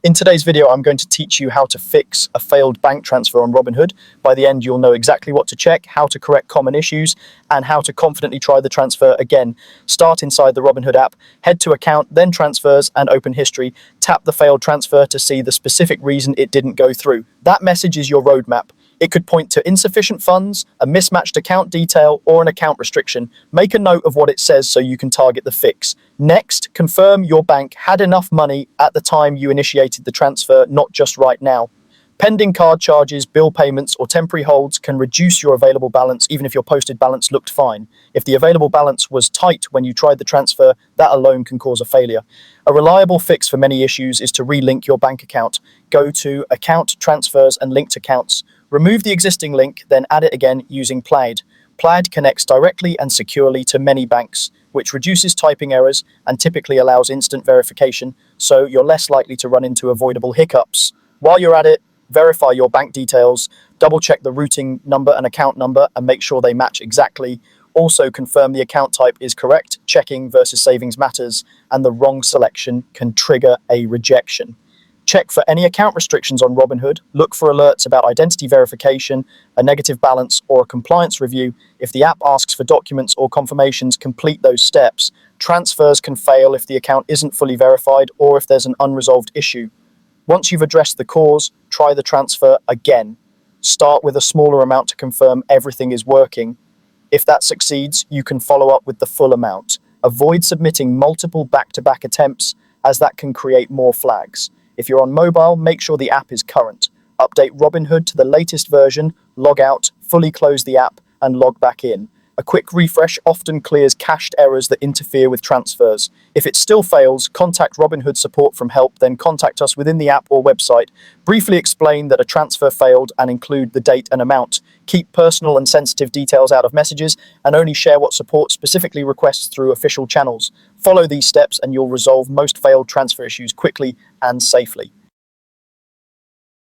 In today's video, I'm going to teach you how to fix a failed bank transfer on Robinhood. By the end, you'll know exactly what to check, how to correct common issues, and how to confidently try the transfer again. Start inside the Robinhood app, head to Account, then Transfers, and open History. Tap the failed transfer to see the specific reason it didn't go through. That message is your roadmap. It could point to insufficient funds, a mismatched account detail, or an account restriction. Make a note of what it says so you can target the fix. Next, confirm your bank had enough money at the time you initiated the transfer, not just right now. Pending card charges, bill payments, or temporary holds can reduce your available balance even if your posted balance looked fine. If the available balance was tight when you tried the transfer, that alone can cause a failure. A reliable fix for many issues is to relink your bank account. Go to Account, Transfers, and Linked Accounts. Remove the existing link, then add it again using Plaid. Plaid connects directly and securely to many banks, which reduces typing errors and typically allows instant verification, so you're less likely to run into avoidable hiccups. While you're at it, verify your bank details, double-check the routing number and account number and make sure they match exactly. Also confirm the account type is correct. Checking versus savings matters, and the wrong selection can trigger a rejection. Check for any account restrictions on Robinhood. Look for alerts about identity verification, a negative balance, or a compliance review. If the app asks for documents or confirmations, complete those steps. Transfers can fail if the account isn't fully verified or if there's an unresolved issue. Once you've addressed the cause, try the transfer again. Start with a smaller amount to confirm everything is working. If that succeeds, you can follow up with the full amount. Avoid submitting multiple back-to-back attempts, as that can create more flags. If you're on mobile, make sure the app is current. Update Robinhood to the latest version, log out, fully close the app, and log back in. A quick refresh often clears cached errors that interfere with transfers. If it still fails, contact Robinhood Support from help, then contact us within the app or website. Briefly explain that a transfer failed and include the date and amount. Keep personal and sensitive details out of messages and only share what support specifically requests through official channels. Follow these steps and you'll resolve most failed transfer issues quickly and safely.